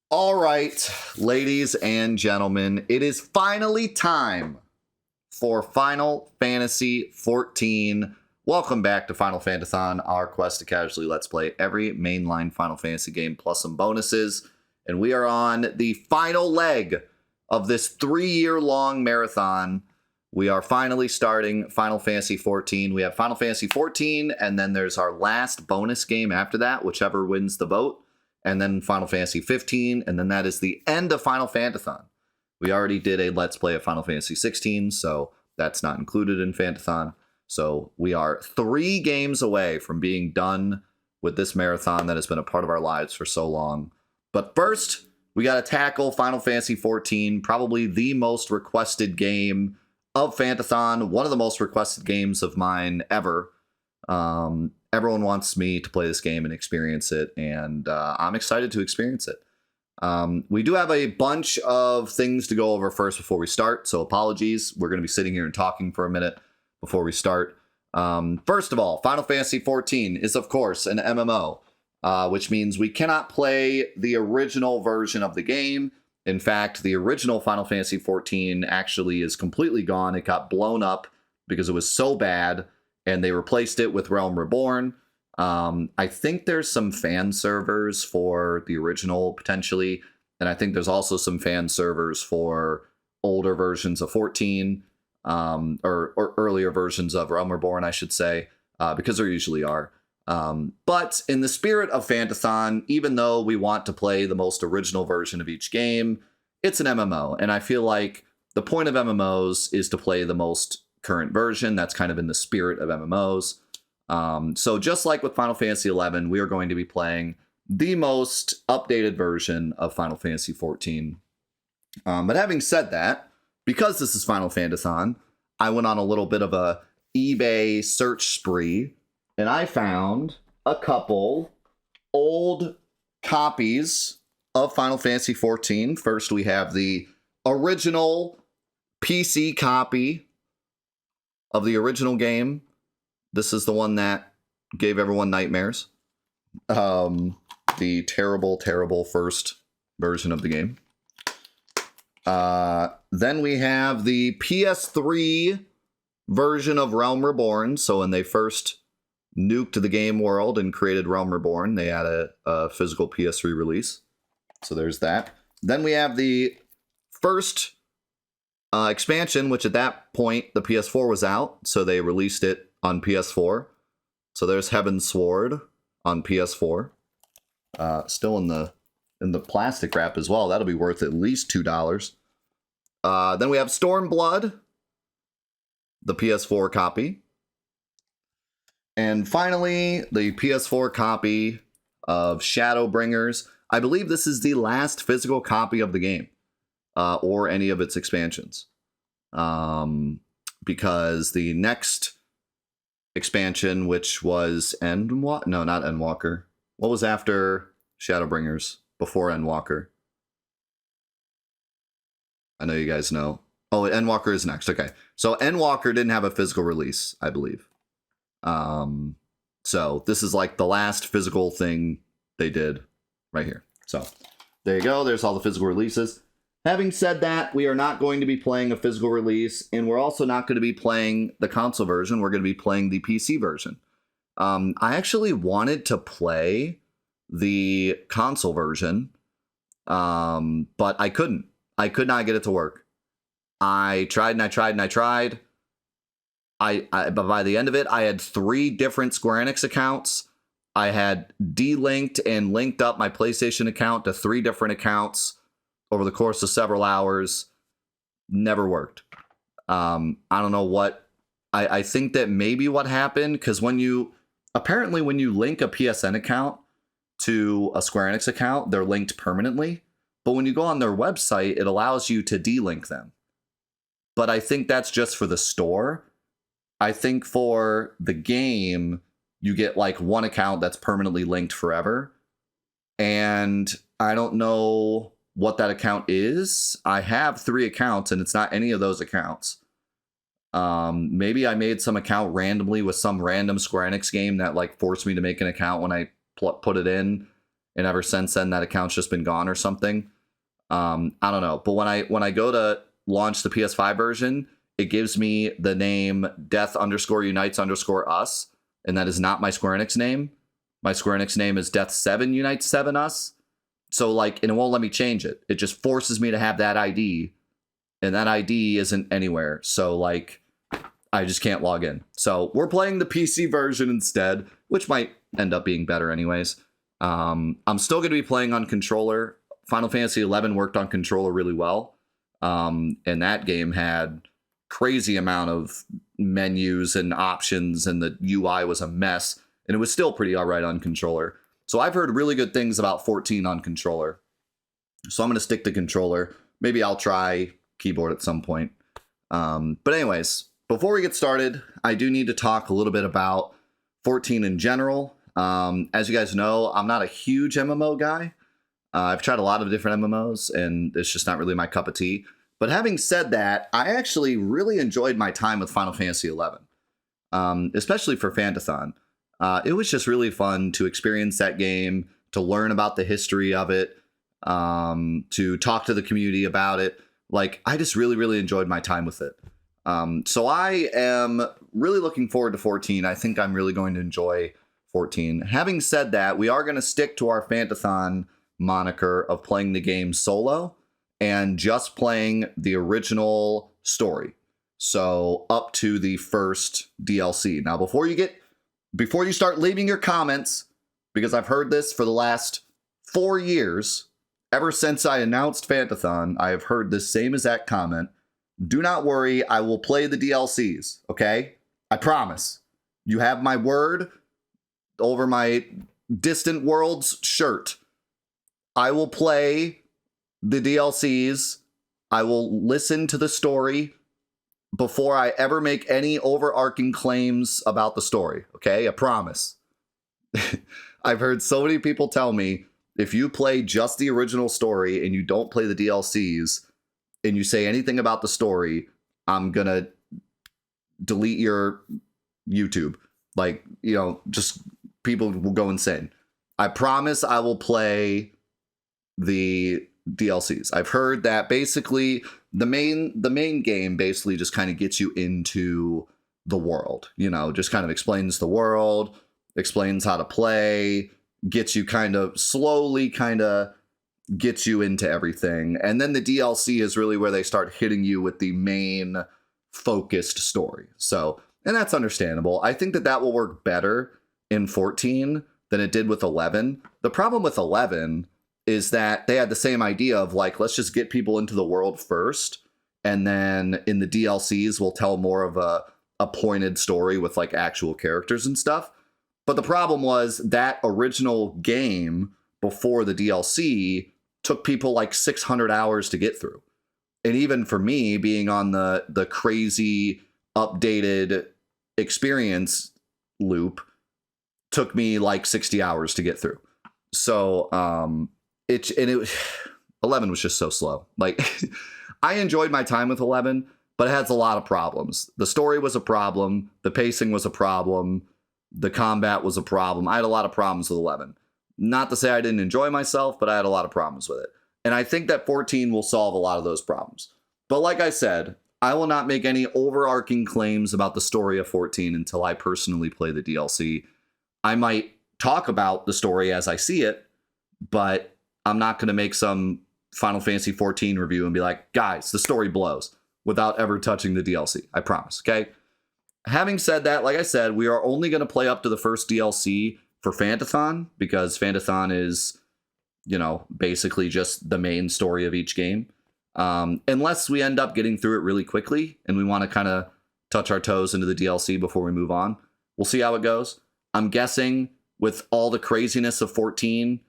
All right, ladies and gentlemen, it is finally time for Final Fantasy XIV. Welcome back to Final Fantathon, our quest to casually let's play every mainline Final Fantasy game plus some bonuses. And we are on the final leg of this 3-year-long marathon. We are finally starting Final Fantasy XIV. We have Final Fantasy XIV, and then there's our last bonus game after that, whichever wins the vote. And then Final Fantasy 15, and then that is the end of Final Fantathon. We already did a Let's Play of Final Fantasy 16, so that's not included in Fantathon. So we are 3 games away from being done with this marathon that has been a part of our lives for so long. But first, we got to tackle Final Fantasy 14, probably the most requested game of Fantathon, one of the most requested games of mine ever. Everyone wants me to play this game and experience it, and I'm excited to experience it. We do have a bunch of things to go over first before we start, so apologies. We're going to be sitting here and talking for a minute before we start. First of all, Final Fantasy XIV is, of course, an MMO, which means we cannot play the original version of the game. In fact, the original Final Fantasy XIV actually is completely gone. It got blown up because it was so bad, and they replaced it with Realm Reborn. I think there's some fan servers for the original, potentially. And I think there's also some fan servers for older versions of 14, or earlier versions of Realm Reborn, I should say, because there usually are. But in the spirit of Fantathon, even though we want to play the most original version of each game, it's an MMO. And I feel like the point of MMOs is to play the most current version. That's kind of in the spirit of MMOs. So just like with Final Fantasy XI, we are going to be playing the most updated version of Final Fantasy XIV. But having said that, because this is Final Fantathon, I went on a little bit of a eBay search spree, and I found a couple old copies of Final Fantasy XIV. First, we have the original PC copy of the original game. This is the one that gave everyone nightmares. The terrible, terrible first version of the game. Then we have the PS3 version of Realm Reborn. So when they first nuked the game world and created Realm Reborn, they had a physical PS3 release. So there's that. Then we have the first expansion, which at that point the PS4 was out, so they released it on PS4. So there's Heaven's Sword on PS4, still in the plastic wrap as well. That'll be worth at least $2. Then we have Stormblood, the PS4 copy, and finally the PS4 copy of Shadowbringers. I believe this is the last physical copy of the game. Or any of its expansions. Because the next expansion, which was Endwalker? No, not Endwalker. What was after Shadowbringers? Before Endwalker? I know you guys know. Oh, Endwalker is next. Okay. So Endwalker didn't have a physical release, I believe. So this is like the last physical thing they did right here. So there you go. There's all the physical releases. Having said that, we are not going to be playing a physical release, and we're also not going to be playing the console version. We're going to be playing the PC version. I actually wanted to play the console version, but I couldn't. I could not get it to work. I tried and I tried and I tried. But by the end of it, I had 3 different Square Enix accounts. I had delinked and linked up my PlayStation account to 3 different accounts over the course of several hours. Never worked. I don't know what. I think that maybe what happened, because when you link a PSN account to a Square Enix account, they're linked permanently. But when you go on their website, it allows you to delink them. But I think that's just for the store. I think for the game, you get like one account that's permanently linked forever. And I don't know what that account is. I have 3 accounts and it's not any of those accounts. Maybe I made some account randomly with some random Square Enix game that like forced me to make an account when I put it in, and ever since then that account's just been gone or something. I don't know. But when I go to launch the PS5 version, it gives me the name Death_Unites_us, and that is not my Square Enix name. My Square Enix name is Death7Unites7us. So like, and it won't let me change it. It just forces me to have that ID, and that ID isn't anywhere. So like, I just can't log in. So we're playing the PC version instead, which might end up being better anyways. I'm still going to be playing on controller. Final Fantasy XI worked on controller really well. And that game had crazy amount of menus and options, and the UI was a mess, and it was still pretty all right on controller. So I've heard really good things about 14 on controller. So I'm going to stick to controller. Maybe I'll try keyboard at some point. But anyways, before we get started, I do need to talk a little bit about 14 in general. As you guys know, I'm not a huge MMO guy. I've tried a lot of different MMOs, and it's just not really my cup of tea. But having said that, I actually really enjoyed my time with Final Fantasy XI, especially for Fantathon. It was just really fun to experience that game, to learn about the history of it, to talk to the community about it. Like, I just really, really enjoyed my time with it. So I am really looking forward to 14. I think I'm really going to enjoy 14. Having said that, we are going to stick to our Fantathon moniker of playing the game solo and just playing the original story. So up to the first DLC. Now, before you start leaving your comments, because I've heard this for the last 4 years, ever since I announced Fantathon, I have heard this same exact comment. Do not worry, I will play the DLCs, okay? I promise. You have my word over my Distant Worlds shirt. I will play the DLCs. I will listen to the story before I ever make any overarching claims about the story, okay? I promise. I've heard so many people tell me, if you play just the original story and you don't play the DLCs, and you say anything about the story, I'm gonna delete your YouTube. Like, you know, just people will go insane. I promise I will play the DLCs. I've heard that basically the main game basically just kind of gets you into the world, you know, just kind of explains the world, explains how to play, gets you kind of slowly gets you into everything. And then the DLC is really where they start hitting you with the main focused story. So, and that's understandable. I think that will work better in 14 than it did with 11. The problem with 11 is that they had the same idea of like, let's just get people into the world first, and then in the DLCs we'll tell more of a pointed story with like actual characters and stuff. But the problem was that original game before the DLC took people like 600 hours to get through. And even for me, being on the crazy updated experience loop, took me like 60 hours to get through. So 11 was just so slow. Like, I enjoyed my time with 11, but it has a lot of problems. The story was a problem. The pacing was a problem. The combat was a problem. I had a lot of problems with 11. Not to say I didn't enjoy myself, but I had a lot of problems with it. And I think that 14 will solve a lot of those problems. But like I said, I will not make any overarching claims about the story of 14 until I personally play the DLC. I might talk about the story as I see it, but I'm not going to make some Final Fantasy XIV review and be like, guys, the story blows, without ever touching the DLC. I promise, okay? Having said that, like I said, we are only going to play up to the first DLC for Fantathon, because Fantathon is, you know, basically just the main story of each game. Unless we end up getting through it really quickly and we want to kind of touch our toes into the DLC before we move on. We'll see how it goes. I'm guessing with all the craziness of 14,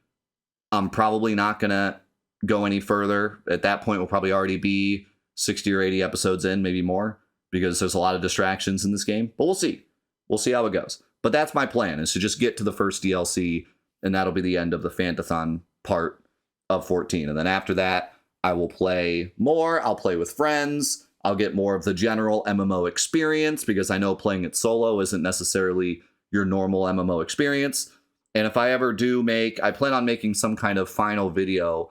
I'm probably not going to go any further. At that point, we'll probably already be 60 or 80 episodes in, maybe more, because there's a lot of distractions in this game. But we'll see. We'll see how it goes. But that's my plan, is to just get to the first DLC, and that'll be the end of the Fantathon part of 14. And then after that, I will play more. I'll play with friends. I'll get more of the general MMO experience, because I know playing it solo isn't necessarily your normal MMO experience. And if I ever do I plan on making some kind of final video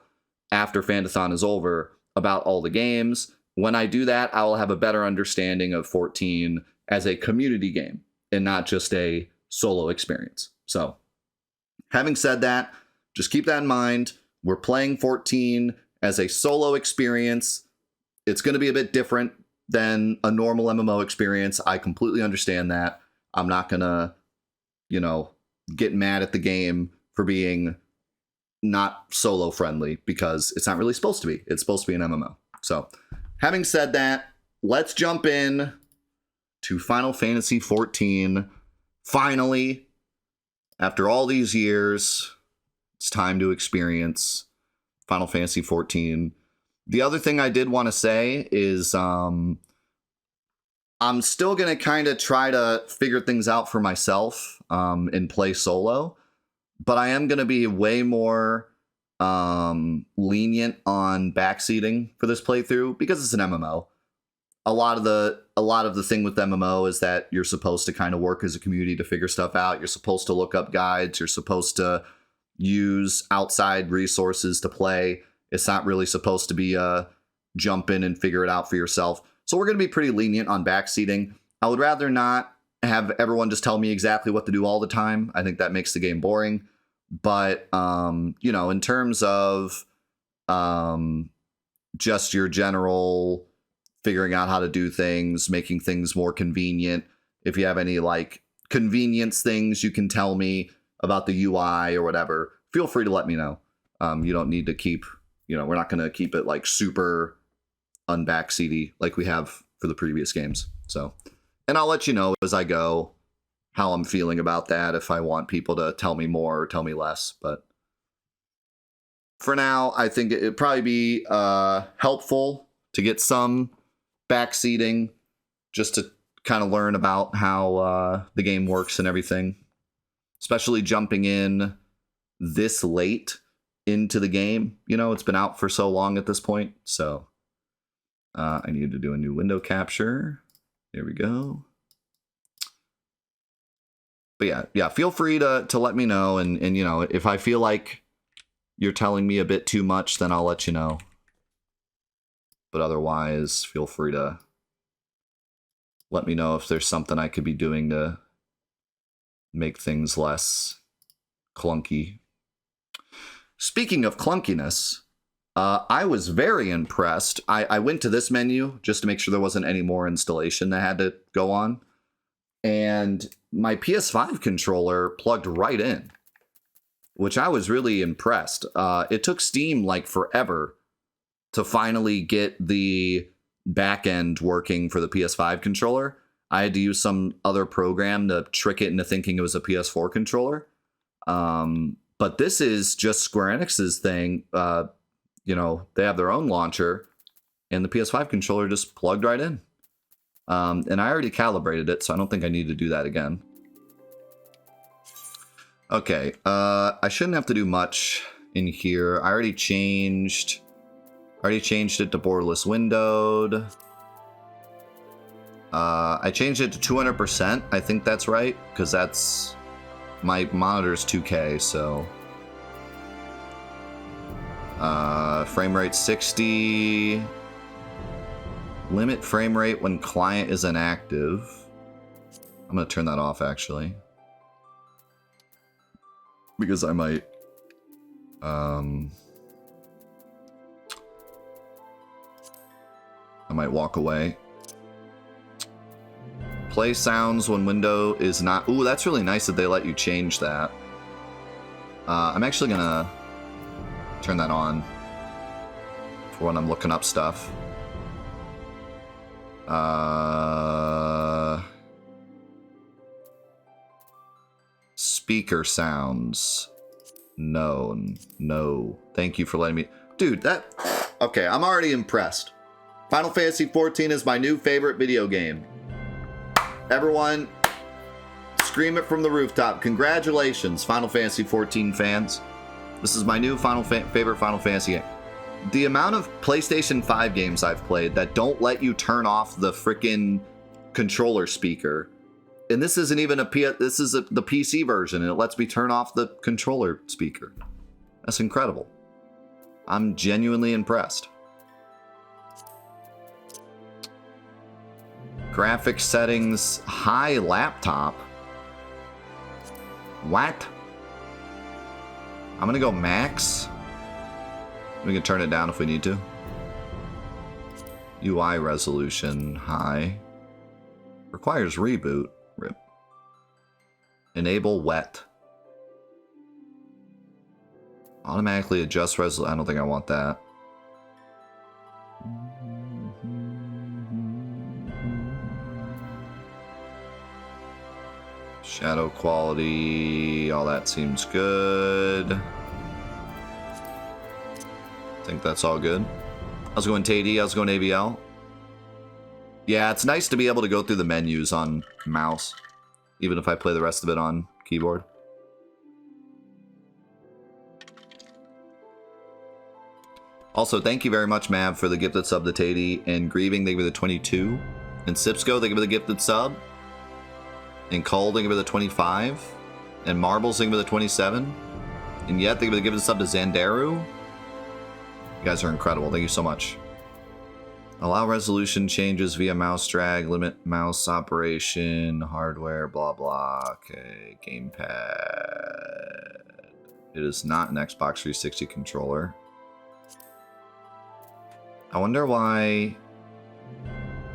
after Fantathon is over about all the games. When I do that, I will have a better understanding of 14 as a community game and not just a solo experience. So, having said that, just keep that in mind. We're playing 14 as a solo experience. It's going to be a bit different than a normal MMO experience. I completely understand that. I'm not going to, get mad at the game for being not solo friendly because it's not really supposed to be. It's supposed to be an MMO. So, having said that, let's jump in to Final Fantasy XIV. Finally, after all these years, it's time to experience Final Fantasy XIV. The other thing I did want to say is I'm still going to kind of try to figure things out for myself and play solo. But I am going to be way more lenient on backseating for this playthrough because it's an MMO. A lot of the thing with MMO is that you're supposed to kind of work as a community to figure stuff out. You're supposed to look up guides. You're supposed to use outside resources to play. It's not really supposed to be jump in and figure it out for yourself. So we're going to be pretty lenient on backseating. I would rather not have everyone just tell me exactly what to do all the time. I think that makes the game boring. But, in terms of just your general figuring out how to do things, making things more convenient, if you have any convenience things you can tell me about the UI or whatever, feel free to let me know. You don't need to keep, we're not going to keep it super unbackseaty like we have for the previous games. So, and I'll let you know as I go how I'm feeling about that, if I want people to tell me more or tell me less. But for now, I think it'd probably be helpful to get some backseating just to kind of learn about how the game works and everything, especially jumping in this late into the game. It's been out for so long at this point. So I need to do a new window capture. There we go. But yeah, feel free to let me know. And if I feel like you're telling me a bit too much, then I'll let you know. But otherwise, feel free to let me know if there's something I could be doing to make things less clunky. Speaking of clunkiness, I was very impressed. I went to this menu just to make sure there wasn't any more installation that had to go on. And my PS5 controller plugged right in, which I was really impressed. It took Steam forever to finally get the back end working for the PS5 controller. I had to use some other program to trick it into thinking it was a PS4 controller. But this is just Square Enix's thing. They have their own launcher, and the PS5 controller just plugged right in. And I already calibrated it, so I don't think I need to do that again. Okay, I shouldn't have to do much in here. I already changed it to borderless windowed. I changed it to 200%. I think that's right, because that's my monitor's 2K, so frame rate 60. Limit frame rate when client is inactive. I'm gonna turn that off actually, because I might walk away. Play sounds when window is not. Ooh, that's really nice that they let you change that. I'm actually gonna turn that on for when I'm looking up stuff. Speaker sounds. No. Thank you for letting me. Dude, okay, I'm already impressed. Final Fantasy XIV is my new favorite video game. Everyone, scream it from the rooftop. Congratulations, Final Fantasy XIV fans. This is my new favorite Final Fantasy game. The amount of PlayStation 5 games I've played that don't let you turn off the frickin' controller speaker And this isn't even this is the PC version, and it lets me turn off the controller speaker. That's incredible. I'm genuinely impressed. Graphics settings, high laptop. What? I'm gonna go max. We can turn it down if we need to. UI resolution, high. Requires reboot. Rip. Enable wet. Automatically adjust resolution. I don't think I want that. Shadow quality, all that seems good. I think that's all good. How's it going, TD? How's it going, ABL? Yeah, it's nice to be able to go through the menus on mouse, even if I play the rest of it on keyboard. Also, thank you very much, Mav, for the gifted sub to Tady, and Grieving, thank you for the 22. And Sipsco, thank you for the gifted sub. And Cole, thank you for the 25. And Marbles, thank you for the 27. And Yet, thank you for the gifted sub to Zandaru. You guys are incredible. Thank you so much. Allow resolution changes via mouse drag, limit mouse operation, hardware, blah, blah. Okay, gamepad. It is not an Xbox 360 controller. I wonder why.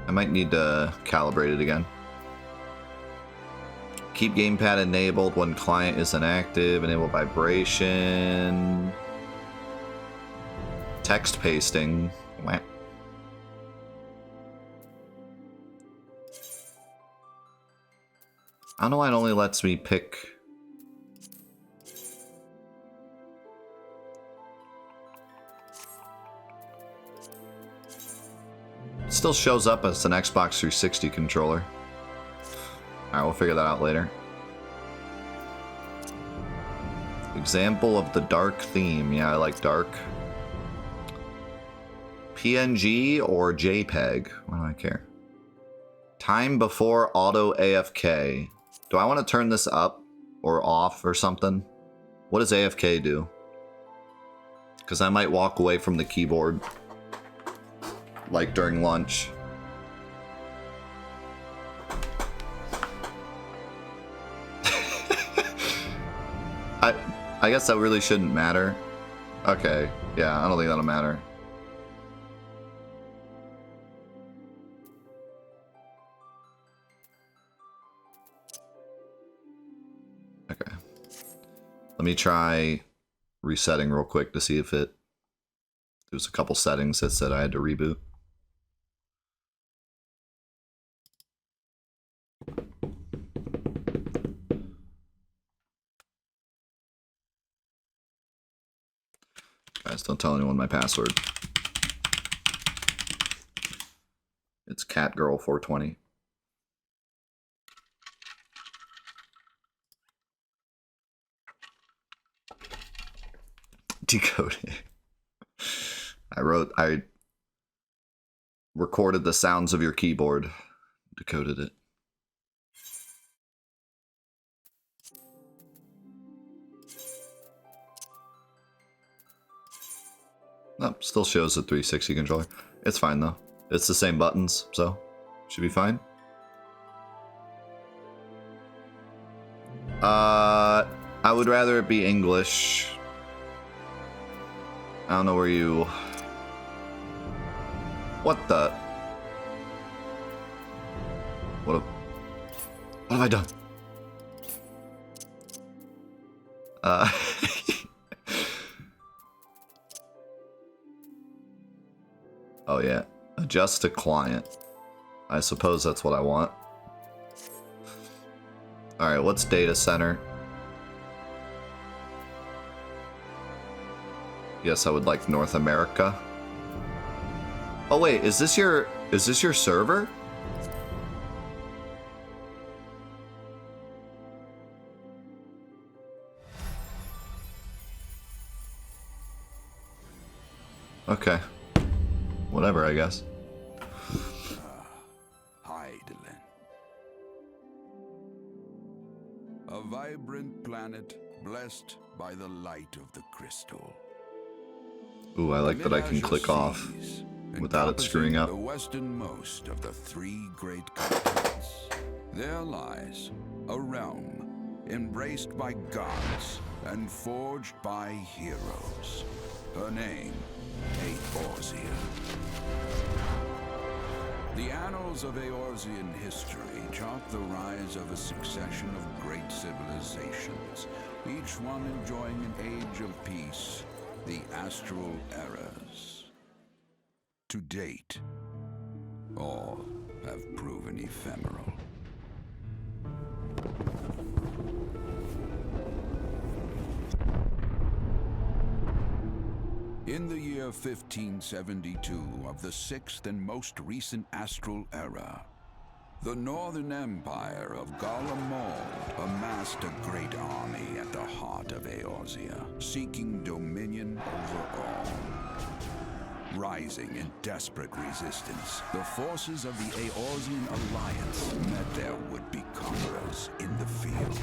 I might need to calibrate it again. Keep gamepad enabled when client is inactive. Enable vibration. Text pasting. Wah. I don't know why it only lets me pick. It still shows up as an Xbox 360 controller. Alright, we'll figure that out later. Example of the dark theme. Yeah, I like dark. PNG or JPEG? Why do I care? Time before auto AFK. Do I want to turn this up or off or something? What does AFK do? Because I might walk away from the keyboard like during lunch. I guess that really shouldn't matter. Okay, yeah, I don't think that'll matter. Okay. Let me try resetting real quick to see if it... There's a couple settings that said I had to reboot. Guys, don't tell anyone my password. It's catgirl420. Decoding. I recorded the sounds of your keyboard. Decoded it. Oh, still shows the 360 controller. It's fine though. It's the same buttons, so should be fine. I would rather it be English. I don't know where you... What the... What have I done? Oh yeah, adjust to client. I suppose that's what I want. Alright, what's data center? Yes, I would like North America. Oh wait, is this your server? Okay. Whatever, I guess. Hi, Dylan. A vibrant planet blessed by the light of the crystal. Ooh, I like that I can click off without it screwing up. The westernmost of the 3 great continents. There lies a realm embraced by gods and forged by heroes. Her name, Eorzea. The annals of Eorzean history chart the rise of a succession of great civilizations, each one enjoying an age of peace, the astral eras. To date, all have proven ephemeral. In the year 1572 of the 6th and most recent astral era, the Northern Empire of Garlemald amassed a great army at the heart of Eorzea, seeking dominion over all. Rising in desperate resistance, the forces of the Eorzean Alliance met their would-be conquerors in the field.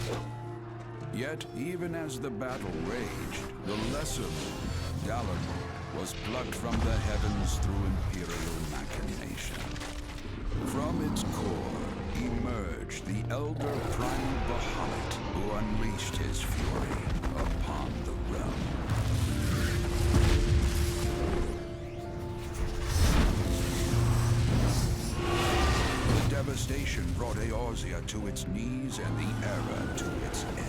Yet, even as the battle raged, the lesser moon, Dalamud, was plucked from the heavens through imperial machination. From its core emerged the elder primal Bahamut, who unleashed his fury upon the realm. The devastation brought Eorzea to its knees and the era to its end.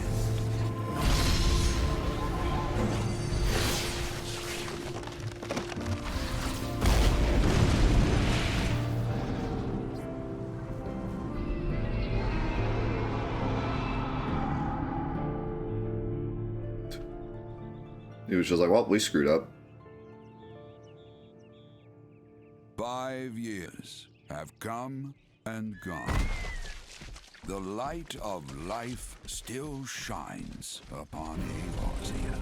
He was just like, well, we screwed up. 5 years have come and gone. The light of life still shines upon Eorzea.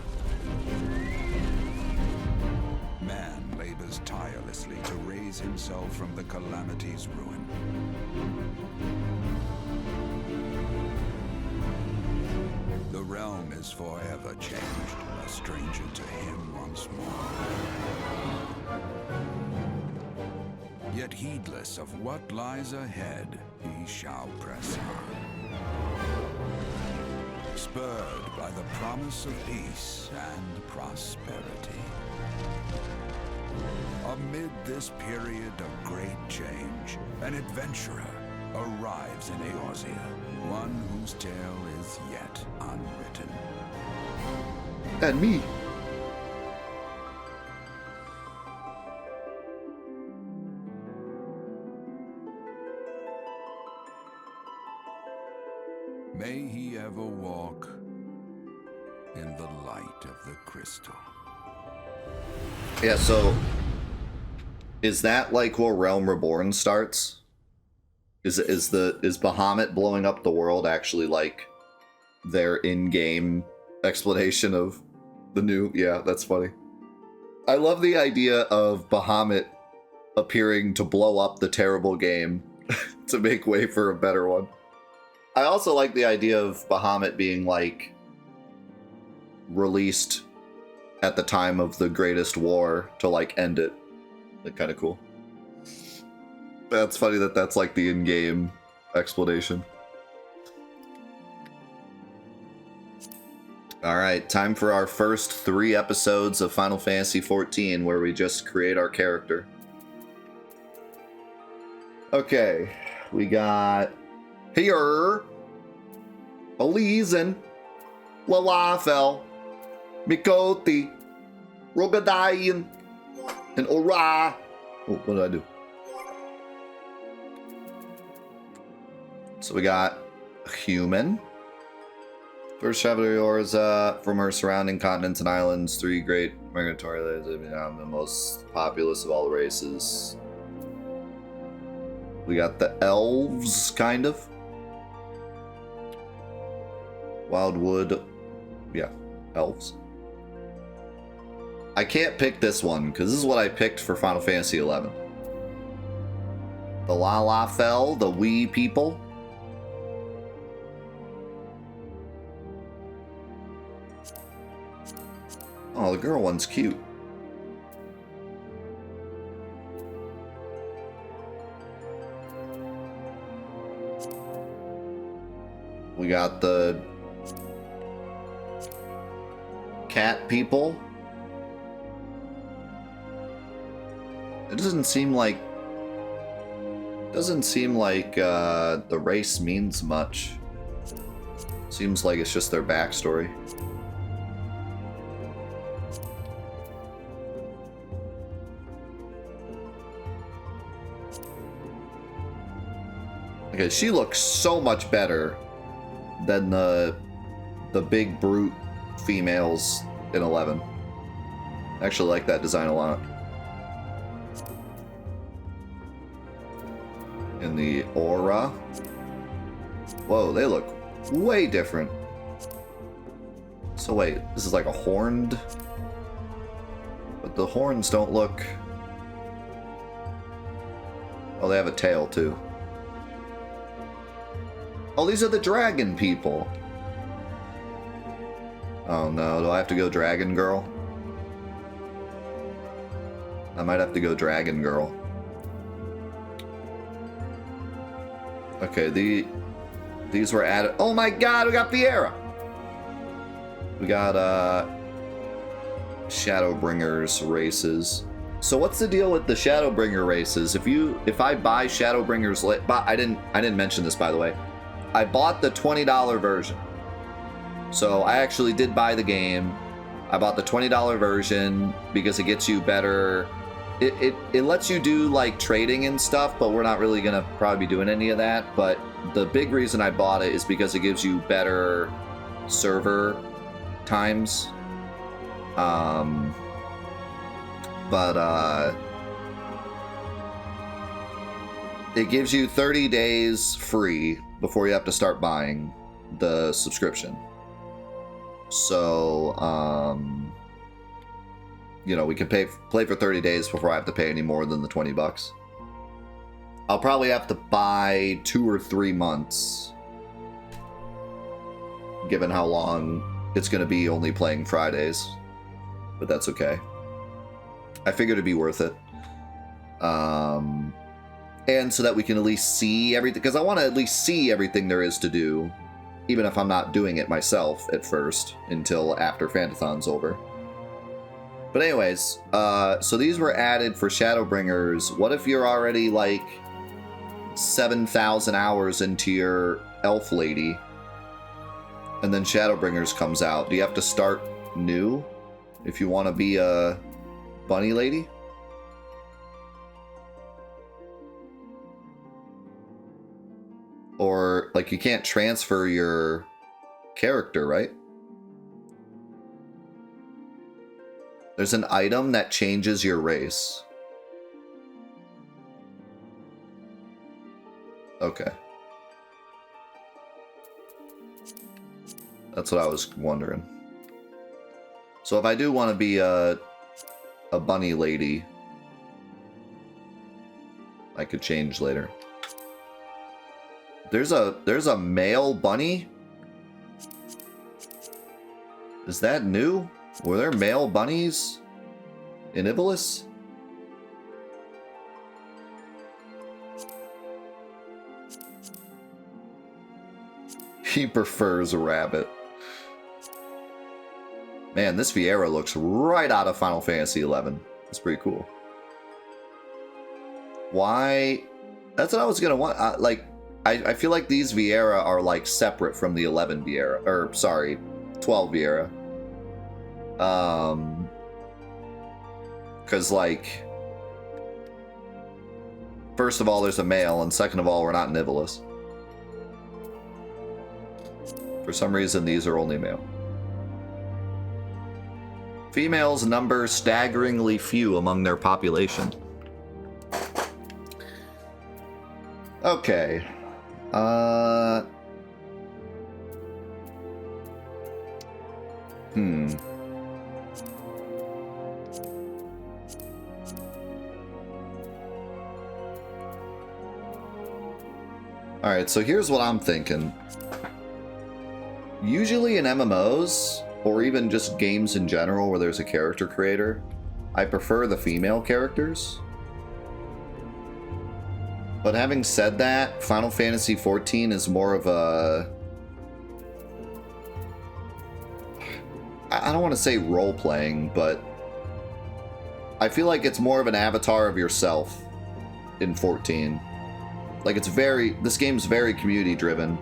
Man labors tirelessly to raise himself from the calamity's ruin. The realm is forever changed, a stranger to him once more. Yet heedless of what lies ahead, he shall press on. Spurred by the promise of peace and prosperity. Amid this period of great change, an adventurer arrives in Eorzea, one whose tale is yet unwritten. And me. May he ever walk in the light of the crystal. Yeah, so is that like where Realm Reborn starts? Is Bahamut blowing up the world actually like their in-game explanation of the new? Yeah, that's funny. I love the idea of Bahamut appearing to blow up the terrible game to make way for a better one. I also like the idea of Bahamut being like released at the time of the greatest war to like end it. Like, kind of cool. That's funny that that's like the in-game explanation. Alright, time for our first 3 episodes of Final Fantasy XIV where we just create our character. Okay, we got here Elizen, Lalafel, Mikoti, Rogadayan, and Ora. Oh, what did I do? So we got a human. First traveler Eorzea from her surrounding continents and islands, 3 great migratory lands, the most populous of all the races. We got the elves, kind of. Wildwood, yeah, elves. I can't pick this one, because this is what I picked for Final Fantasy XI. The Lalafell, the wee people. Oh, the girl one's cute. We got the cat people. It doesn't seem like the race means much. Seems like it's just their backstory. Okay, she looks so much better than the big brute females in 11. I actually like that design a lot. In the aura. Whoa, they look way different. So wait, this is like a horned... But the horns don't look... Oh, they have a tail too. Oh, these are the dragon people. Oh no, do I have to go dragon girl? I might have to go dragon girl. Okay, these were added. Oh my god, we got Viera! We got Shadowbringers races. So what's the deal with the Shadowbringer races? If I buy Shadowbringers, I didn't mention this, by the way. I bought the $20 version. So I actually did buy the game. I bought the $20 version because it gets you better. It lets you do like trading and stuff, but we're not really gonna probably be doing any of that. But the big reason I bought it is because it gives you better server times. It gives you 30 days free before you have to start buying the subscription. So, you know, we can play for 30 days before I have to pay any more than the $20. I'll probably have to buy 2 or 3 months, given how long it's going to be only playing Fridays. But that's okay. I figured it'd be worth it. And so that we can at least see everything, because I want to at least see everything there is to do, even if I'm not doing it myself at first, until after Fantathon's over. But anyways, so these were added for Shadowbringers. What if you're already like 7,000 hours into your elf lady, and then Shadowbringers comes out? Do you have to start new if you want to be a bunny lady? Or, like, you can't transfer your character, right? There's an item that changes your race. Okay. That's what I was wondering. So if I do want to be a bunny lady, I could change later. There's a male bunny? Is that new? Were there male bunnies in Iblis? He prefers a rabbit. Man, this Viera looks right out of Final Fantasy XI. It's pretty cool. Why? That's what I was gonna want. Like, I feel like these Viera are like separate from the 11 Viera, or sorry, 12 Viera. Because like, first of all, there's a male, and second of all, we're not in Iblis. For some reason, these are only male. Females number staggeringly few among their population. Okay. Alright, so here's what I'm thinking. Usually in MMOs, or even just games in general where there's a character creator, I prefer the female characters. But having said that, Final Fantasy XIV is more of a... I don't want to say role-playing, but I feel like it's more of an avatar of yourself in 14. Like, it's very... This game's very community-driven.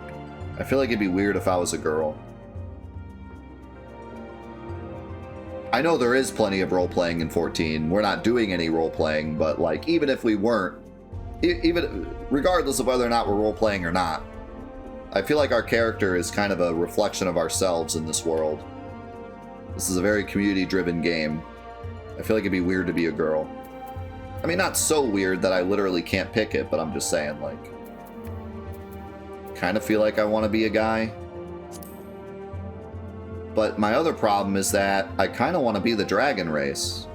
I feel like it'd be weird if I was a girl. I know there is plenty of role-playing in 14. We're not doing any role-playing, but, like, even if we weren't, even regardless of whether or not we're role-playing or not, I feel like our character is kind of a reflection of ourselves in this world. This is a very community-driven game. I feel like it'd be weird to be a girl. I mean, not so weird that I literally can't pick it, but I'm just saying, like, kind of feel like I want to be a guy. But my other problem is that I kind of want to be the dragon race,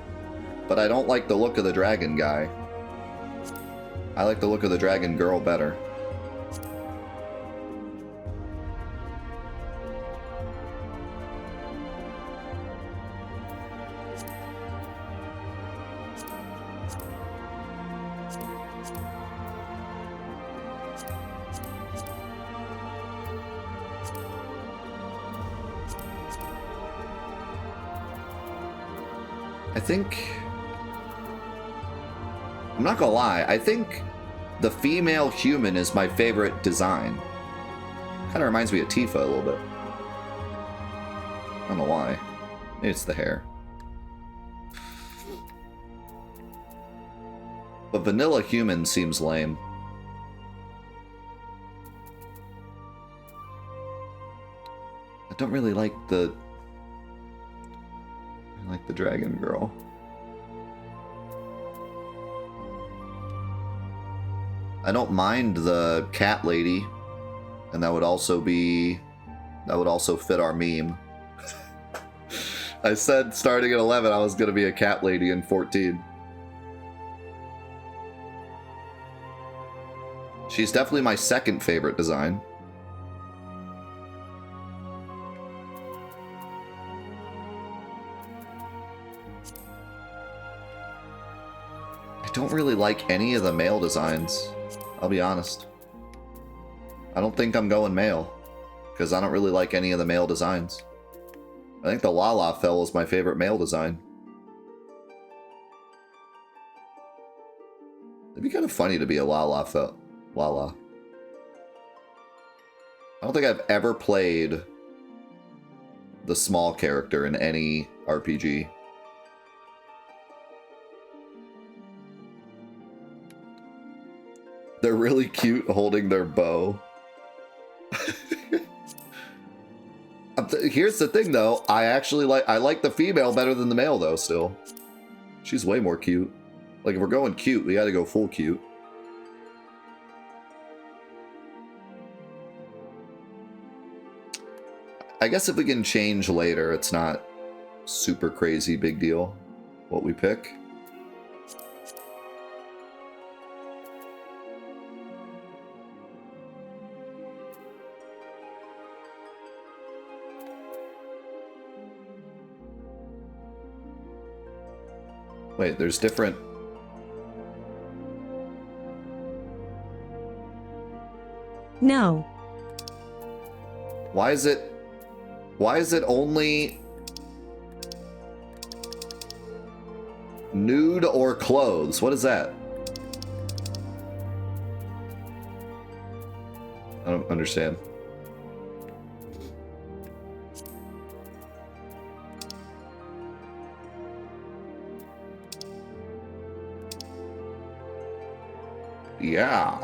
but I don't like the look of the dragon guy. I like the look of the dragon girl better. I think... I'm not gonna lie, I think the female human is my favorite design. Kind of reminds me of Tifa a little bit. I don't know why. Maybe it's the hair. But vanilla human seems lame. I don't really like the... I like the dragon girl. I don't mind the cat lady, and that would also fit our meme. I said starting at 11 I was going to be a cat lady in 14. She's definitely my second favorite design. I don't really like any of the male designs. I'll be honest. I don't think I'm going male, because I don't really like any of the male designs. I think the Lala Fell is my favorite male design. It'd be kind of funny to be a Lala Fell. Lala. I don't think I've ever played the small character in any RPG. They're really cute holding their bow. Here's the thing though, I like the female better than the male though still. She's way more cute. Like if we're going cute, we gotta go full cute. I guess if we can change later, it's not super crazy big deal what we pick. Wait, there's different... No. Why is it only nude or clothes? What is that? I don't understand. Yeah.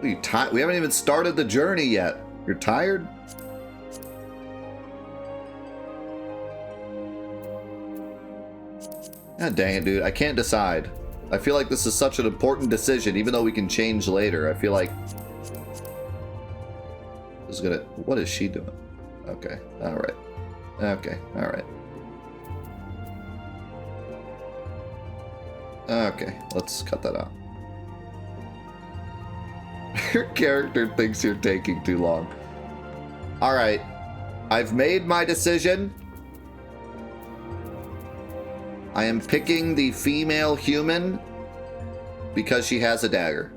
Are you tired? We haven't even started the journey yet. You're tired? God dang it, dude. I can't decide. I feel like this is such an important decision, even though we can change later. I feel like this is gonna... What is she doing? Okay. Alright. Okay. Alright. Okay. Let's cut that out. Your character thinks you're taking too long. All right. I've made my decision. I am picking the female human because she has a dagger.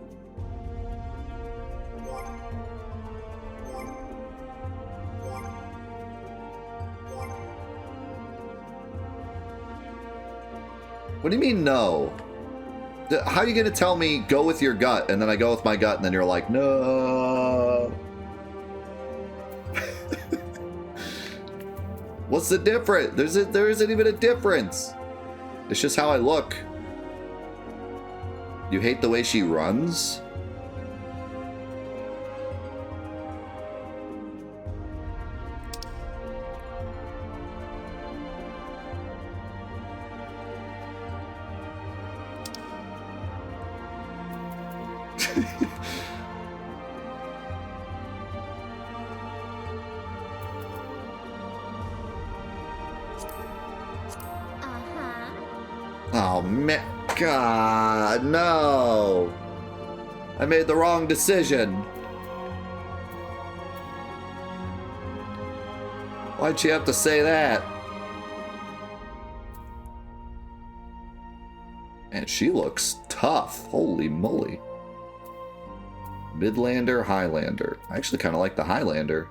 What do you mean no? How are you going to tell me go with your gut and then I go with my gut and then you're like, no. What's the difference? There isn't even a difference. It's just how I look. You hate the way she runs? Oh, man. God, no. I made the wrong decision. Why'd you have to say that? And she looks tough. Holy moly. Midlander, Highlander. I actually kind of like the Highlander.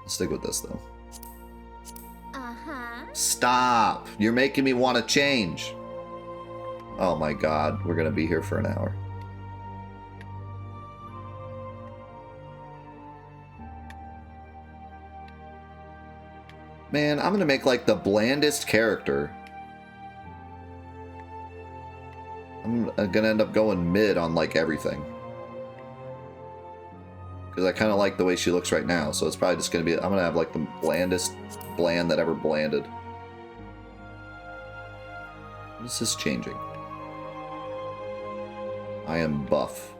I'll stick with this, though. Stop! You're making me want to change. Oh my god, we're gonna be here for an hour. Man, I'm gonna make like the blandest character. I'm gonna end up going mid on like everything. Because I kind of like the way she looks right now, so it's probably just gonna be, I'm gonna have like the blandest bland that ever blanded. What is this changing? I am buff.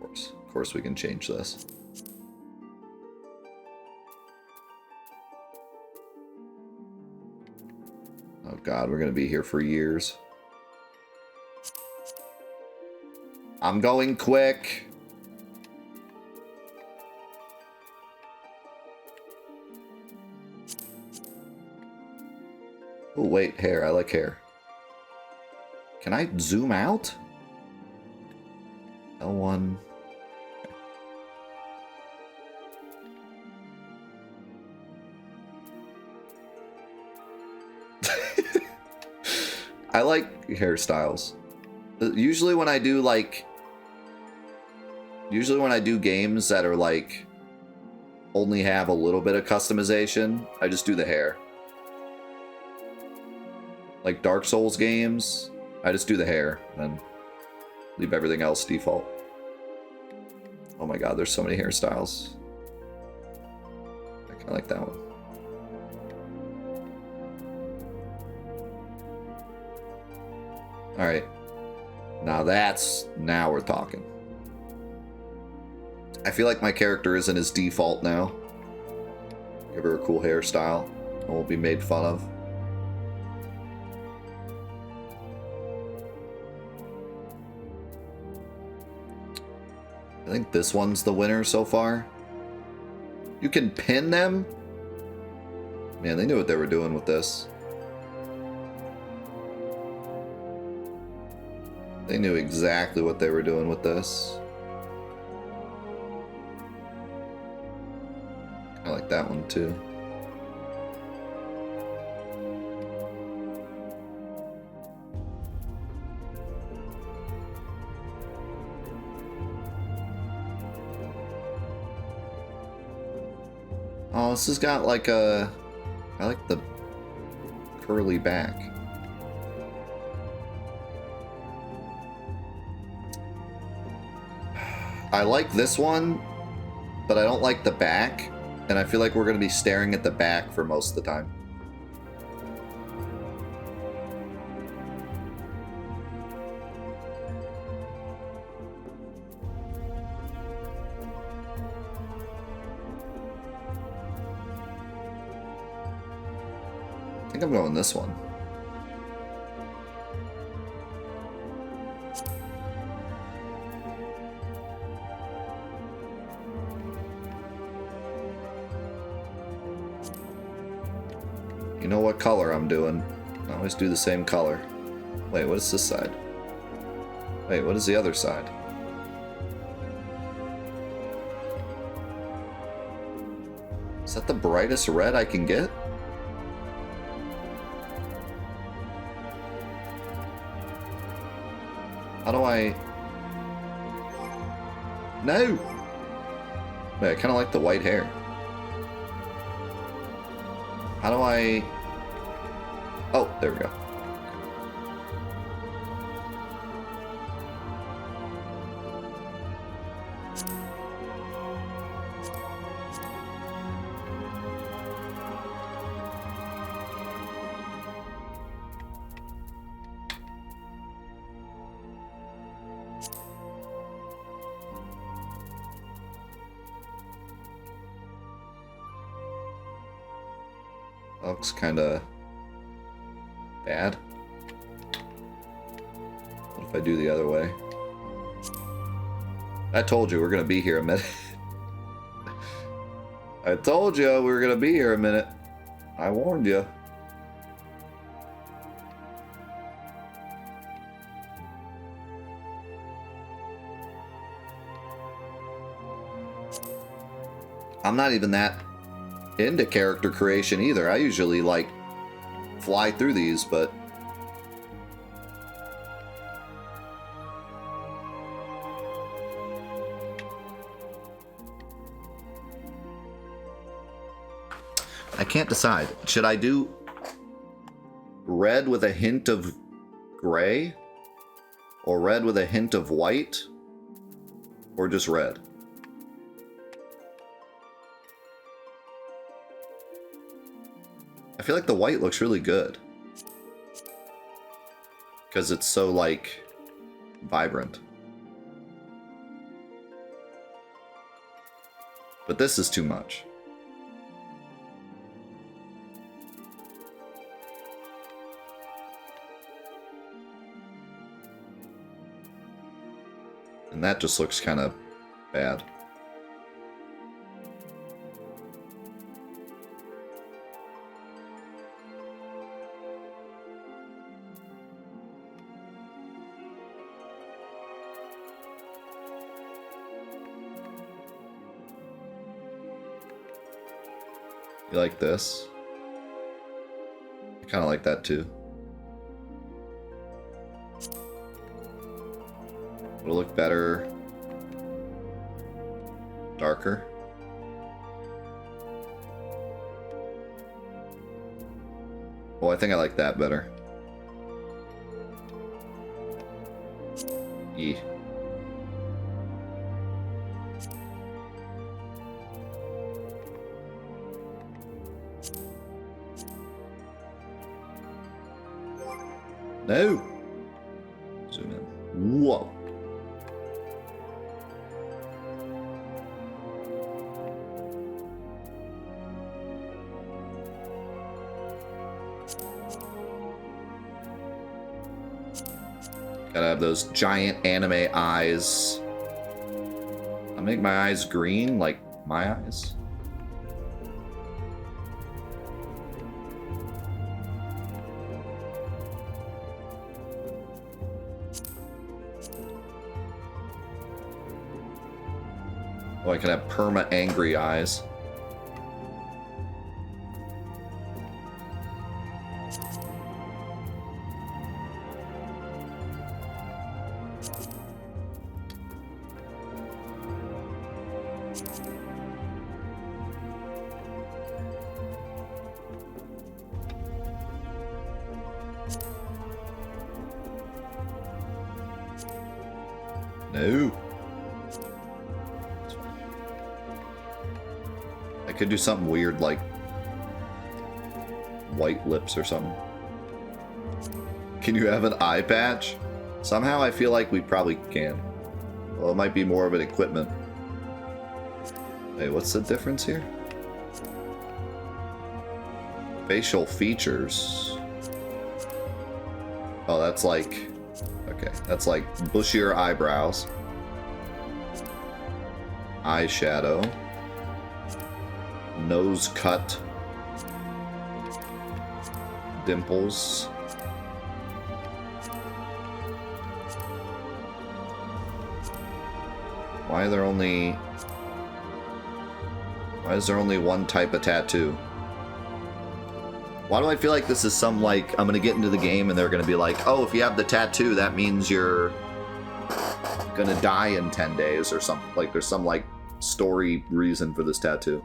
Of course we can change this. Oh god, we're gonna be here for years. I'm going quick. Oh, wait, hair. I like hair. Can I zoom out? L1. I like hairstyles. Usually when I do like... Usually when I do games that are like... only have a little bit of customization, I just do the hair. Like Dark Souls games, I just do the hair and then leave everything else default. Oh my god, there's so many hairstyles. I kind of like that one. Alright. Now we're talking. I feel like my character isn't his default now. Give her a cool hairstyle. I won't be made fun of. I think this one's the winner so far. You can pin them? Man, they knew what they were doing with this. They knew exactly what they were doing with this. I like that one too. Oh, this has got like a... I like the curly back. I like this one, but I don't like the back, and I feel like we're going to be staring at the back for most of the time. I think I'm going this one. You know what color I'm doing. I always do the same color. Wait, what is this side? Wait, what is the other side? Is that the brightest red I can get? How do I... No! Wait, I kind of like the white hair. How do I... Oh, there we go. That looks kind of bad. What if I do the other way? I told you we're gonna be here a minute. I told you we were gonna be here a minute. I warned you. I'm not even that into character creation either. I usually like fly through these, but I can't decide. Should I do red with a hint of gray, or red with a hint of white, or just red? I feel like the white looks really good because it's so like vibrant. But this is too much. And that just looks kind of bad. You like this? I kind of like that too. It'll look better. Darker. Oh, I think I like that better. Yeah. No! Zoom in. Whoa! Gotta have those giant anime eyes. I'll make my eyes green like my eyes. Oh, I can have perma-angry eyes. No. I could do something weird like white lips or something. Can you have an eye patch? Somehow I feel like we probably can. Well, it might be more of an equipment. Hey, what's the difference here? Facial features. Oh, that's like... Okay, that's like bushier eyebrows. Eyeshadow. Nose cut. Dimples. Why is there only one type of tattoo? Why do I feel like this is some, like, I'm gonna get into the game and they're gonna be like, oh, if you have the tattoo, that means you're gonna die in 10 days or something. Like, there's some, like, story reason for this tattoo.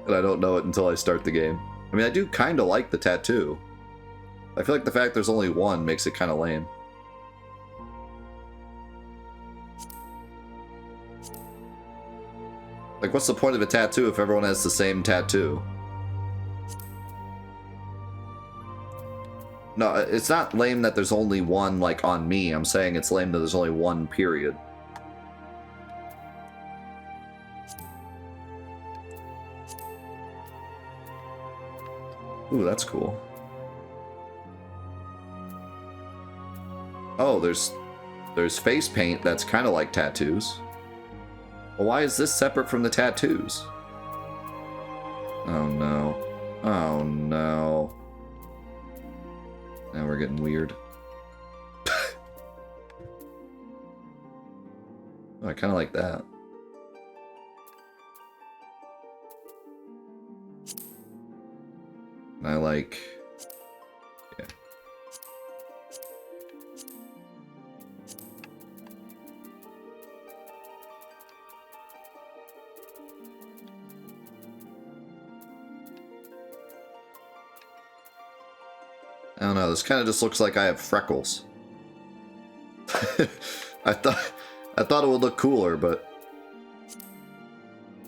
And I don't know it until I start the game. I mean, I do kind of like the tattoo. I feel like the fact there's only one makes it kind of lame. Like, what's the point of a tattoo if everyone has the same tattoo? No, it's not lame that there's only one, like, on me. I'm saying it's lame that there's only one, period. Ooh, that's cool. Oh, there's face paint that's kind of like tattoos. Well, why is this separate from the tattoos? Oh no. Oh no. Now we're getting weird. Oh, I kind of like that. And I like... Yeah. I don't know, this kind of just looks like I have freckles. I thought it would look cooler, but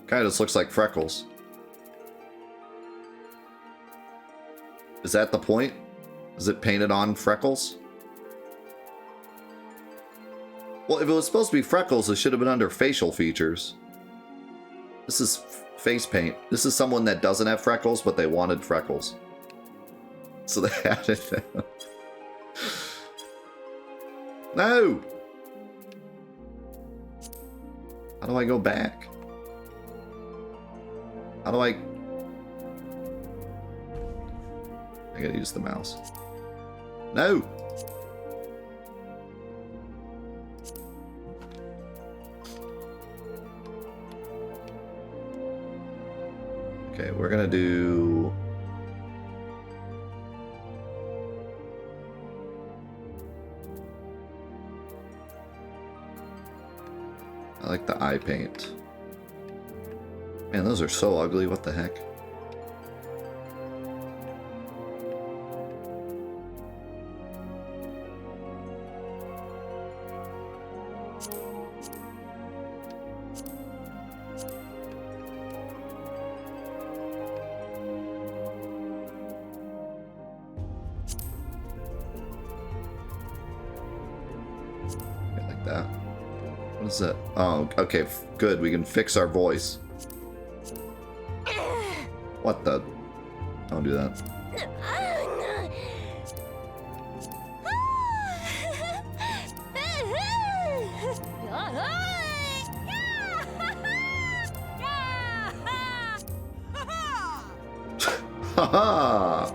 kind of just looks like freckles. Is that the point? Is it painted on freckles? Well, if it was supposed to be freckles, it should have been under facial features. This is face paint. This is someone that doesn't have freckles, but they wanted freckles. So they had it. No! How do I go back? How do I gotta use the mouse. No! Okay, we're gonna do... I like the eye paint. Man, those are so ugly, what the heck? Like that. What is that? Oh, okay, good. We can fix our voice. What the? Don't do that. Haha!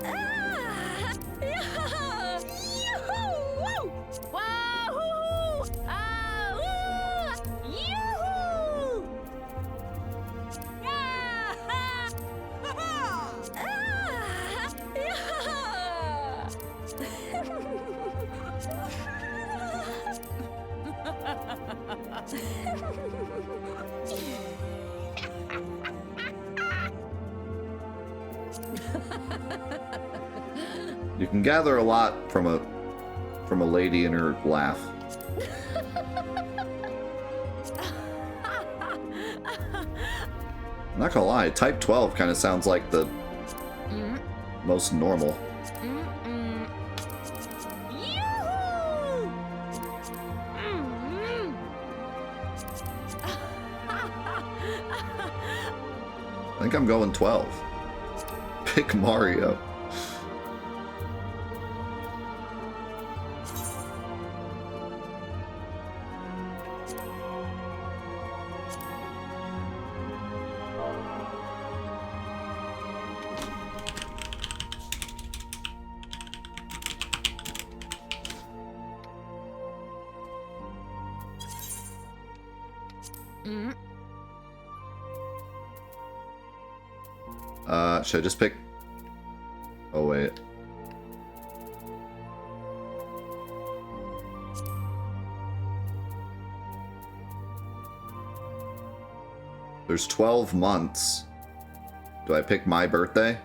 You can gather a lot from a lady and her laugh. I'm not gonna lie, type 12 kind of sounds like the most normal. I think I'm going 12. pick Mario. Should I just pick... Oh, wait. There's 12 months. Do I pick my birthday?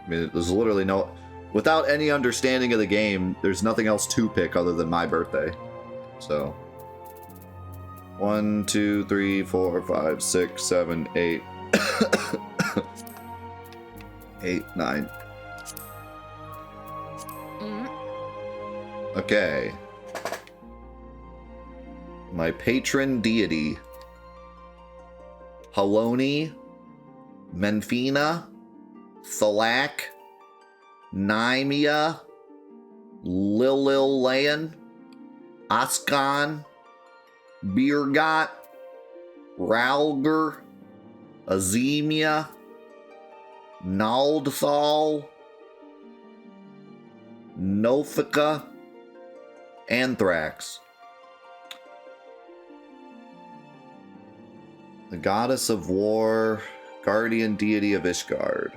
I mean, there's literally no... Without any understanding of the game, there's nothing else to pick other than my birthday. So... 1, 2, 3, 4, 5, 6, 7, 8. 8, 9. Okay. My patron deity. Haloni, Menfina, Thalak, Nymea, Lililayan, Askan, Birgot, Ralger, Azemia, Naldthal, Nothica, Anthrax. The goddess of war, guardian deity of Ishgard.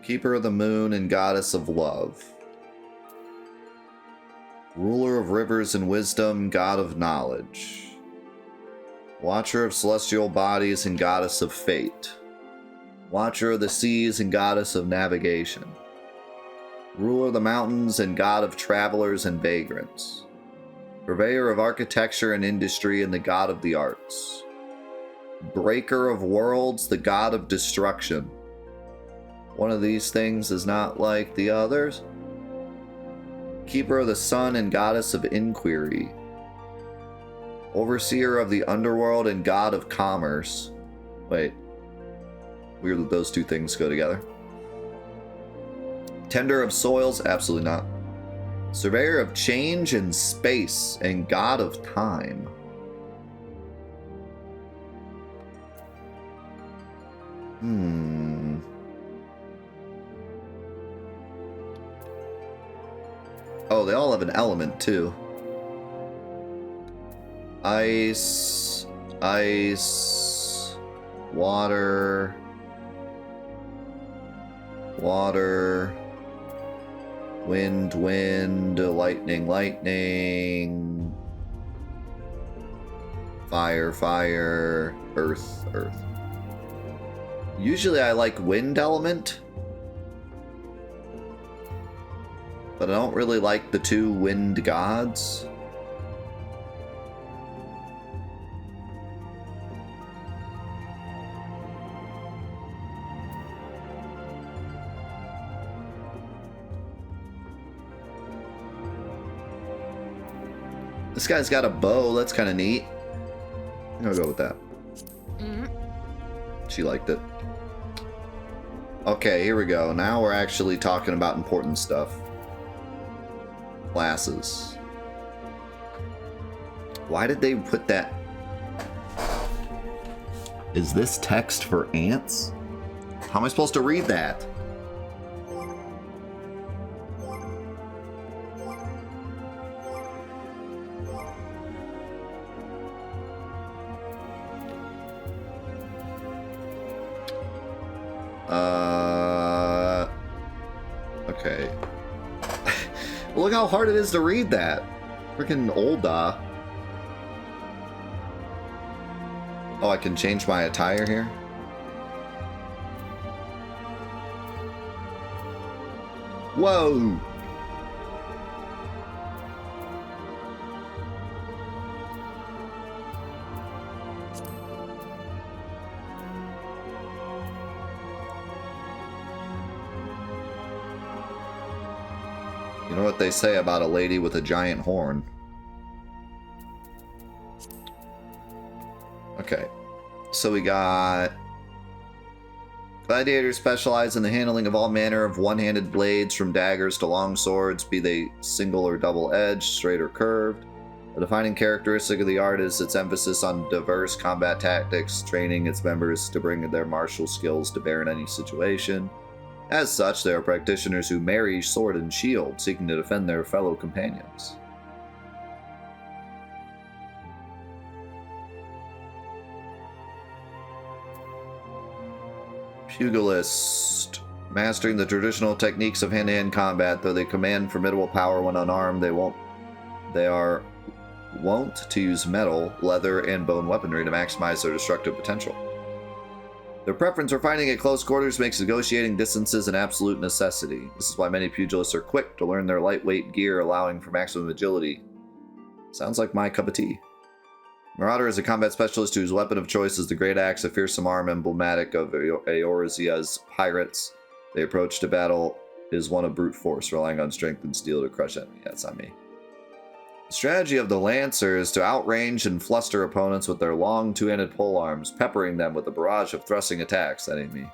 Keeper of the moon and goddess of love. Ruler of rivers and wisdom, god of knowledge. Watcher of celestial bodies and goddess of fate. Watcher of the seas and goddess of navigation. Ruler of the mountains and god of travelers and vagrants. Purveyor of architecture and industry and the god of the arts. Breaker of worlds, the god of destruction. One of these things is not like the others. Keeper of the sun and goddess of inquiry. Overseer of the underworld and god of commerce. Wait. Weird that those two things go together. Tender of soils? Absolutely not. Surveyor of change and space and god of time. Oh, they all have an element, too. Ice, water, wind, lightning, fire, earth. Usually I like wind element, but I don't really like the two wind gods. This guy's got a bow, that's kind of neat. I'll go with that. She liked it. Okay, here we go. Now we're actually talking about important stuff. Classes. Why did they put that? Is this text for ants? How am I supposed to read that? Okay. Look how hard it is to read that. Freaking Olda. Oh, I can change my attire here? Whoa! You know what they say about a lady with a giant horn? Okay, so we got Gladiators specialize in the handling of all manner of one-handed blades, from daggers to long swords, be they single or double-edged, straight or curved. A defining characteristic of the art is its emphasis on diverse combat tactics, training its members to bring their martial skills to bear in any situation. As such, they are practitioners who marry sword and shield, seeking to defend their fellow companions. Pugilist. Mastering the traditional techniques of hand-to-hand combat, though they command formidable power when unarmed, they are wont to use metal, leather, and bone weaponry to maximize their destructive potential. Their preference for fighting at close quarters makes negotiating distances an absolute necessity. This is why many pugilists are quick to learn their lightweight gear, allowing for maximum agility. Sounds like my cup of tea. Marauder is a combat specialist whose weapon of choice is the great axe, a fearsome arm emblematic of Eorzea's pirates. Their approach to battle is one of brute force, relying on strength and steel to crush enemy. That's on me. The strategy of the Lancer is to outrange and fluster opponents with their long two-handed polearms, peppering them with a barrage of thrusting attacks. That ain't me.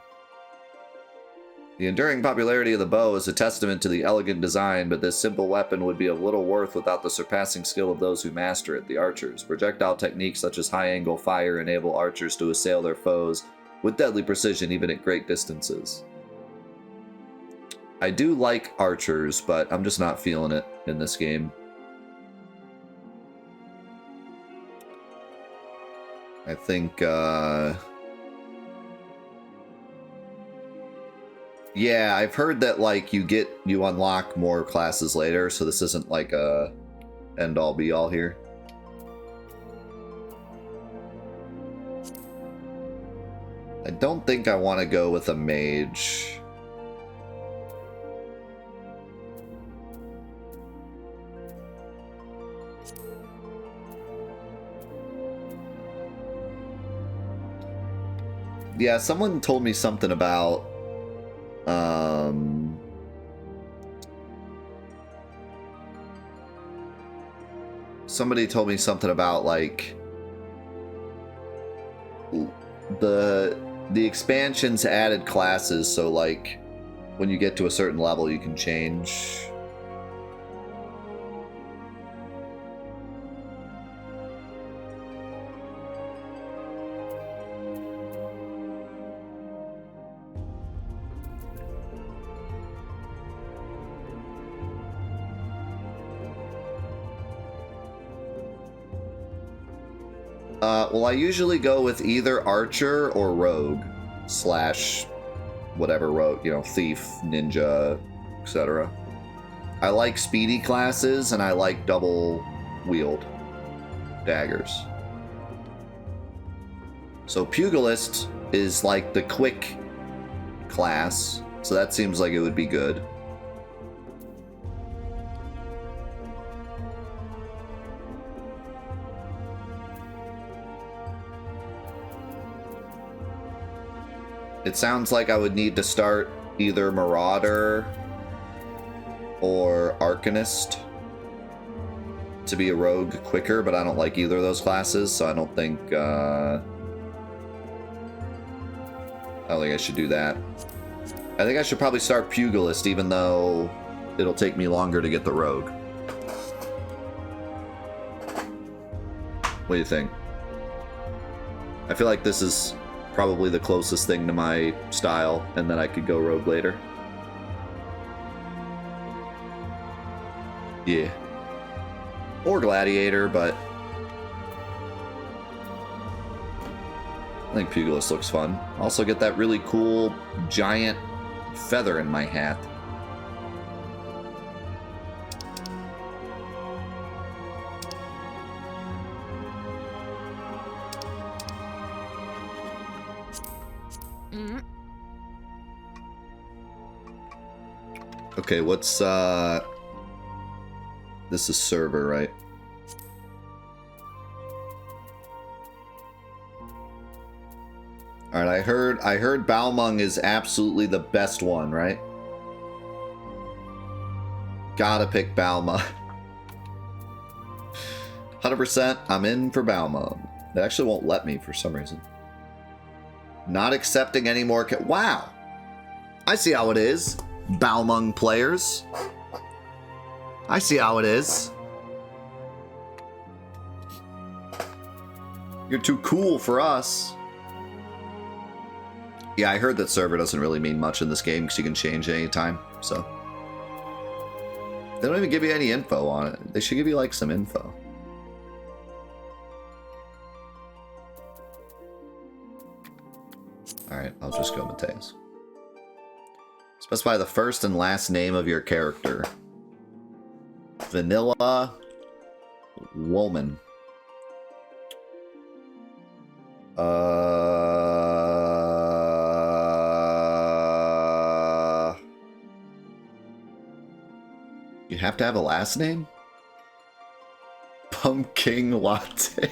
The enduring popularity of the bow is a testament to the elegant design, but this simple weapon would be of little worth without the surpassing skill of those who master it, the archers. Projectile techniques such as high-angle fire enable archers to assail their foes with deadly precision even at great distances. I do like archers, but I'm just not feeling it in this game. I think, yeah, I've heard that, like, you unlock more classes later, so this isn't like a end-all be-all here. I don't think I want to go with a mage. Yeah, someone told me something about somebody told me something about, like, the expansions added classes, so, like, when you get to a certain level you can change. Well, I usually go with either archer or rogue, slash whatever rogue, you know, thief, ninja, etc. I like speedy classes, and I like double wield daggers. So pugilist is like the quick class, so that seems like it would be good. It sounds like I would need to start either Marauder or Arcanist to be a rogue quicker, but I don't like either of those classes, so I don't think I should do that. I think I should probably start Pugilist, even though it'll take me longer to get the rogue. What do you think? I feel like this is probably the closest thing to my style, and then I could go rogue later. Yeah. Or gladiator, but I think pugilist looks fun. Also get that really cool giant feather in my hat. Okay, what's this is server, right? All right, I heard Balmung is absolutely the best one, right? Gotta pick Balmung. 100%, I'm in for Balmung. It actually won't let me for some reason. Not accepting any more. Wow. I see how it is. Balmung players. I see how it is. You're too cool for us. Yeah, I heard that server doesn't really mean much in this game because you can change it anytime, so. They don't even give you any info on it. They should give you, like, some info. Alright, I'll just go Mateus. Specify the first and last name of your character. Vanilla Woman. You have to have a last name? Pumpkin Latte.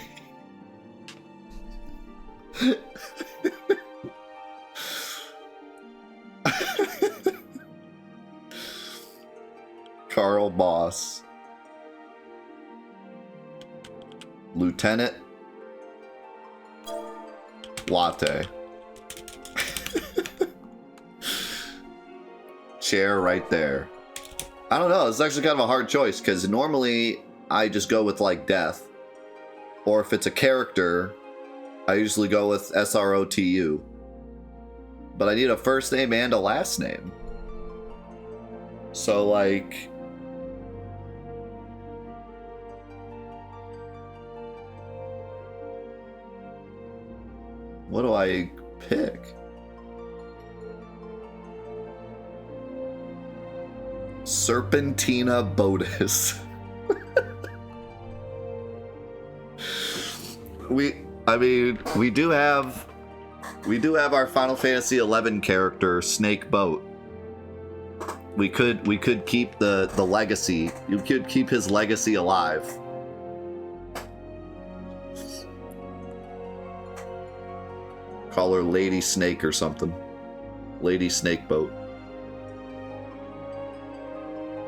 Carl Boss. Lieutenant Latte. Chair right there. I don't know, it's actually kind of a hard choice, because normally I just go with, like, death. Or if it's a character, I usually go with SROTU. But I need a first name and a last name. So, like... what do I pick? Serpentina Bodis. we do have our Final Fantasy XI character, Snake Boat. We could keep the legacy. You could keep his legacy alive. Call her Lady Snake or something. Lady Snake Boat.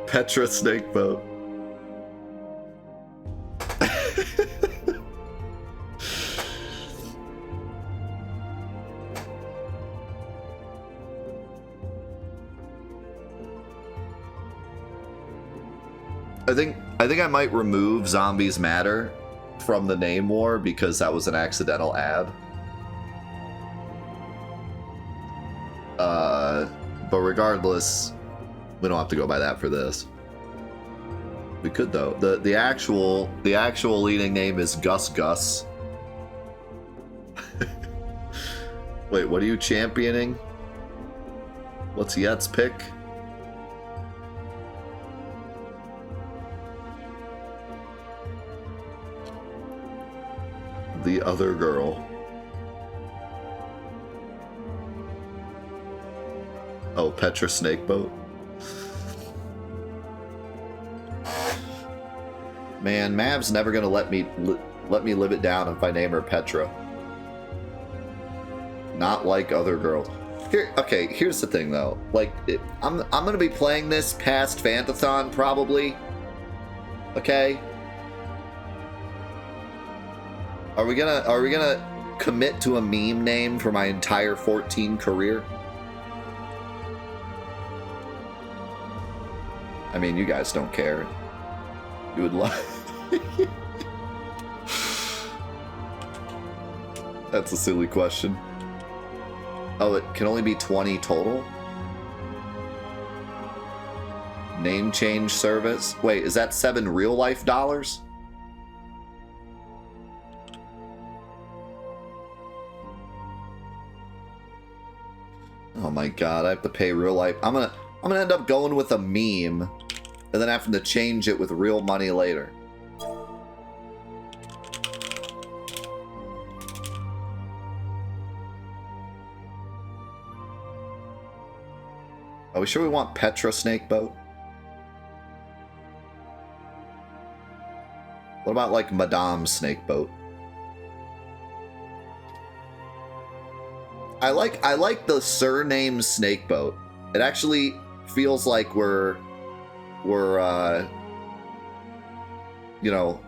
Petra Snake Boat. I think I might remove Zombies Matter from the name war because that was an accidental ad. But regardless, we don't have to go by that for this. We could though. The actual leading name is Gus Gus. Wait, what are you championing? What's Yet's pick? The other girl. Oh, Petra Snakeboat. Man, Mav's never gonna let me live it down if I name her Petra. Not like other girls. Here, okay. Here's the thing, though. Like, I'm gonna be playing this past Fantathon probably. Okay. Are we gonna commit to a meme name for my entire 14 career? I mean, you guys don't care. You would love... That's a silly question. Oh, it can only be 20 total? Name change service? Wait, is that 7 real-life dollars? Oh my god, I have to pay real life. I'm gonna end up going with a meme and then having to change it with real money later. Are we sure we want Petra Snakeboat? What about like Madame Snakeboat? I like the surname Snakeboat. It actually feels like we're you know,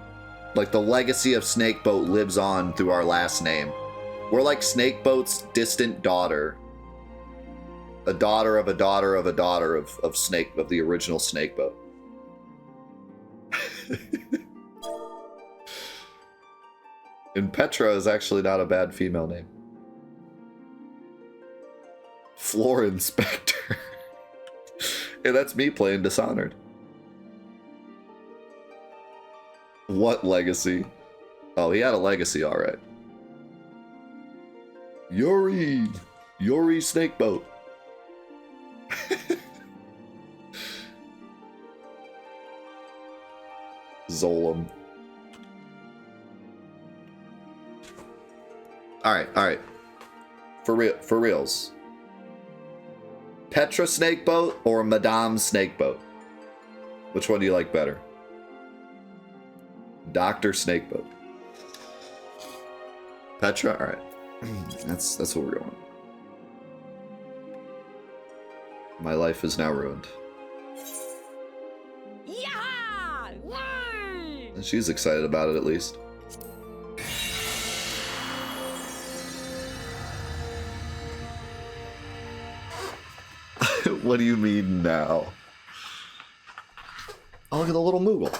like the legacy of Snakeboat lives on through our last name. We're like Snakeboat's distant daughter. A daughter of a daughter of a daughter of Snake, of the original Snakeboat. And Petra is actually not a bad female name. Floor Inspector. Hey, that's me playing Dishonored. What legacy? Oh, he had a legacy, alright. Yuri Snakeboat. Zolom. Alright. For reals. Petra Snakeboat or Madame Snakeboat? Which one do you like better? Dr. Snakeboat. Petra? Alright. That's what we're going. My life is now ruined. Yeah! Yay! And she's excited about it at least. What do you mean now? Oh, look at the little Moogle.